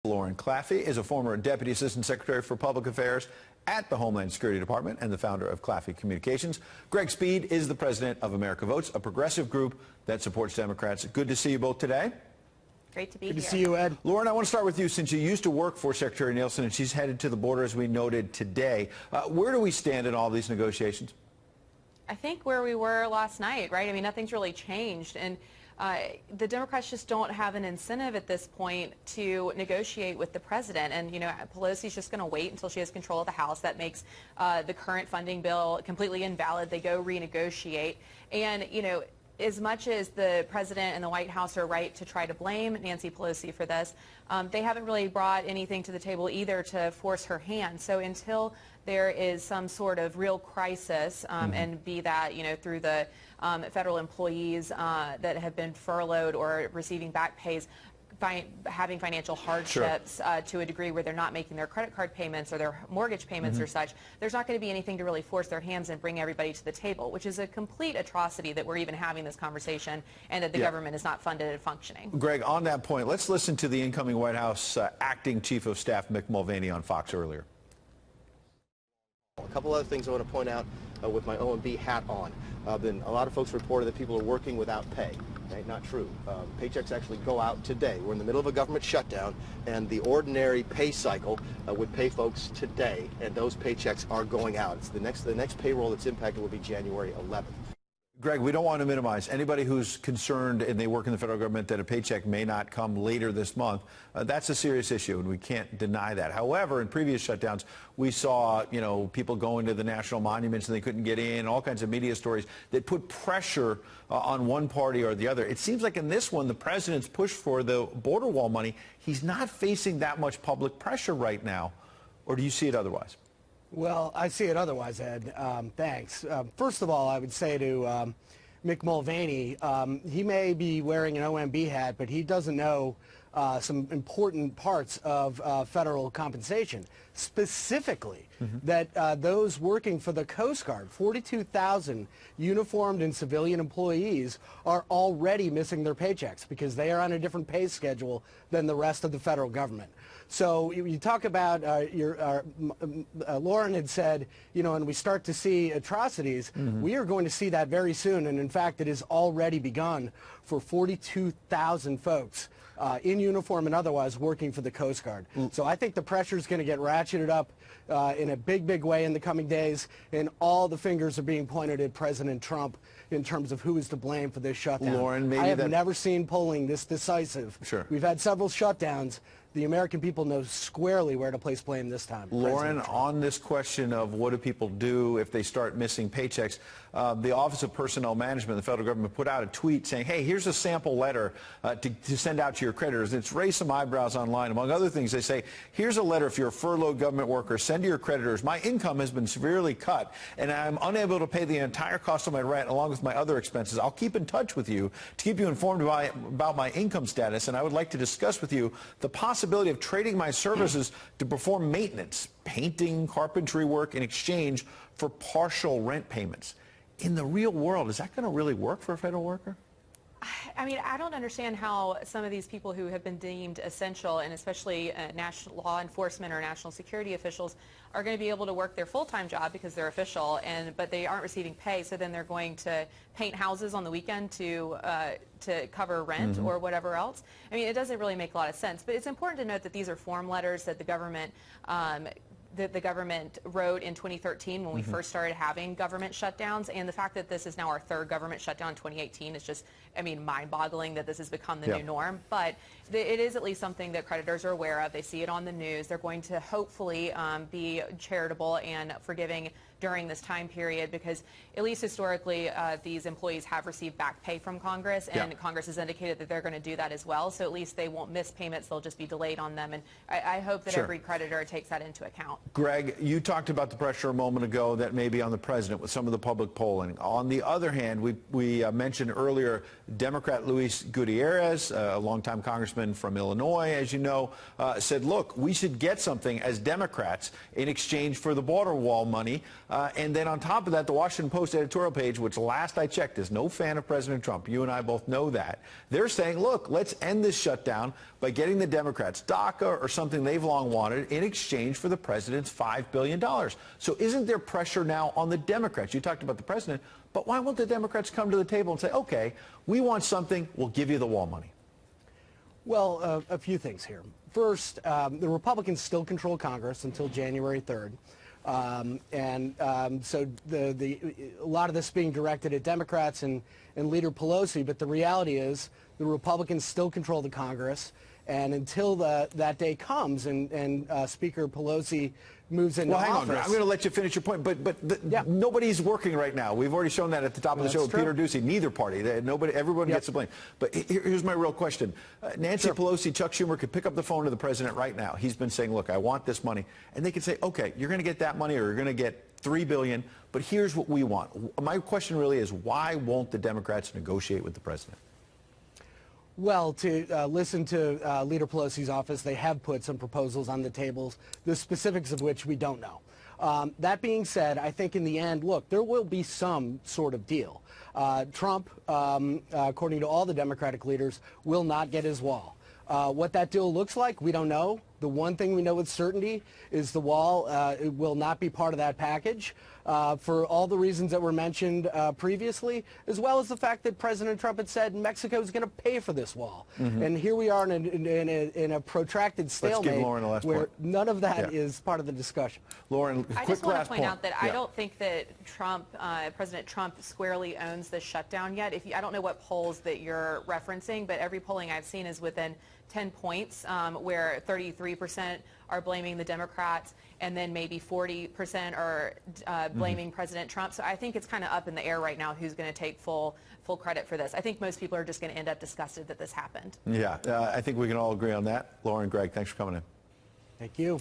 Claffey is a former Deputy Assistant Secretary for Public Affairs at the Homeland Security Department and the founder of Claffey Communications. Greg Speed is the president of America Votes, a progressive group that supports Democrats. Good to see you both today. Great to be here. Good to see you, Ed. Lauren, I want to start with you since you used to work for Secretary Nielsen and she's headed to the border, as we noted today. Where do we stand in all these negotiations? I think where we were last night, right? I mean, nothing's really changed. And the Democrats just don't have an incentive at this point to negotiate with the president. And, you know, Pelosi's just going to wait until she has control of the House. That makes the current funding bill completely invalid. They go renegotiate. And, you know, as much as the president and the White House are right to try to blame Nancy Pelosi for this, they haven't really brought anything to the table either to force her hand. So until there is some sort of real crisis, and be that, you know, through the federal employees that have been furloughed or receiving back pays, having financial hardships to a degree where they're not making their credit card payments or their mortgage payments or such, there's not going to be anything to really force their hands and bring everybody to the table, which is a complete atrocity that we're even having this conversation and that the government is not funded and functioning. Greg, on that point, let's listen to the incoming White House acting Chief of Staff Mick Mulvaney on Fox earlier. A couple other things I want to point out with my OMB hat on. Then a lot of folks reported that people are working without pay. Right? Not true. Paychecks actually go out today. We're in the middle of a government shutdown, and the ordinary pay cycle would pay folks today, and those paychecks are going out. It's the next payroll that's impacted will be January 11th. Greg, we don't want to minimize anybody who's concerned and they work in the federal government that a paycheck may not come later this month. That's a serious issue, and we can't deny that. However, in previous shutdowns, we saw, you know, people going to the national monuments and they couldn't get in, all kinds of media stories that put pressure on one party or the other. It seems like in this one, the president's push for the border wall money, he's not facing that much public pressure right now. Or do you see it otherwise? Well, I see it otherwise, Ed. Thanks. First of all, I would say to Mick Mulvaney, he may be wearing an OMB hat, but he doesn't know some important parts of federal compensation, specifically that those working for the Coast Guard, 42,000 uniformed and civilian employees, are already missing their paychecks because they are on a different pay schedule than the rest of the federal government. So you talk about Lauren had said, you know, and we start to see atrocities. We are going to see that very soon, and in fact, it has already begun for 42,000 folks in uniform and otherwise working for the Coast Guard. So I think the pressure is going to get ratcheted up in a big way in the coming days, and all the fingers are being pointed at President Trump in terms of who is to blame for this shutdown. Lauren, maybe I have never seen polling this decisive. Sure. We've had several shutdowns. The American people know squarely where to place blame this time. Lauren, on this question of what do people do if they start missing paychecks, the Office of Personnel Management, the federal government, put out a tweet saying, hey, here's a sample letter to send out to your creditors. It's raised some eyebrows online. Among other things, they say, here's a letter if you're a furloughed government worker, send to your creditors. My income has been severely cut, and I'm unable to pay the entire cost of my rent along with my other expenses. I'll keep in touch with you to keep you informed about my income status, and I would like to discuss with you the possibility of trading my services to perform maintenance, painting, carpentry work in exchange for partial rent payments. In the real world, is that going to really work for a federal worker? I mean, I don't understand how some of these people who have been deemed essential, and especially national law enforcement or national security officials, are going to be able to work their full-time job because they're official, but they aren't receiving pay. So then they're going to paint houses on the weekend to cover rent or whatever else. I mean, it doesn't really make a lot of sense. But it's important to note that these are form letters that the government wrote in 2013 when we first started having government shutdowns, and the fact that this is now our third government shutdown in 2018 is just, I mean, mind-boggling that this has become the new norm. But it is at least something that creditors are aware of. They see it on the news. They're going to hopefully be charitable and forgiving during this time period because, at least historically, these employees have received back pay from Congress, and Congress has indicated that they're going to do that as well. So at least they won't miss payments. They'll just be delayed on them. And I hope that every creditor takes that into account. Greg, you talked about the pressure a moment ago that may be on the president with some of the public polling. On the other hand, we mentioned earlier Democrat Luis Gutierrez, a longtime congressman from Illinois, as you know, said, look, we should get something as Democrats in exchange for the border wall money. And then on top of that, the Washington Post editorial page, which last I checked is no fan of President Trump. You and I both know that. They're saying, look, let's end this shutdown by getting the Democrats DACA or something they've long wanted in exchange for the president's $5 billion. So isn't there pressure now on the Democrats? You talked about the president, but why won't the Democrats come to the table and say, okay, we want something, we'll give you the wall money? Well, a few things here. First, the Republicans still control Congress until January 3rd. So a lot of this being directed at Democrats and Leader Pelosi, but the reality is the Republicans still control the Congress, and until that day comes and Speaker Pelosi moves into office. Hang on, I'm going to let you finish your point, but nobody's working right now. We've already shown that at the top of the show with Peter Doocy. Neither party, everyone gets the blame. But here's my real question. Nancy Pelosi, Chuck Schumer could pick up the phone to the president right now. He's been saying, look, I want this money. And they could say, okay, you're going to get that money or you're going to get $3 billion, but here's what we want. My question really is, why won't the Democrats negotiate with the president? Well, to listen to Leader Pelosi's office, they have put some proposals on the tables, the specifics of which we don't know. That being said, I think in the end, look, there will be some sort of deal. Trump, according to all the Democratic leaders, will not get his wall. What that deal looks like, we don't know. The one thing we know with certainty is the wall it will not be part of that package for all the reasons that were mentioned previously, as well as the fact that President Trump had said Mexico is going to pay for this wall. And here we are in a protracted stalemate where none of that is part of the discussion. Lauren, I just want to point out that I don't think that President Trump squarely owns the shutdown yet. I don't know what polls that you're referencing, but every polling I've seen is within 10 points, where 33% are blaming the Democrats and then maybe 40% are blaming President Trump. So I think it's kind of up in the air right now who's going to take full credit for this. I think most people are just going to end up disgusted that this happened. Yeah, I think we can all agree on that. Lauren, Greg, thanks for coming in. Thank you.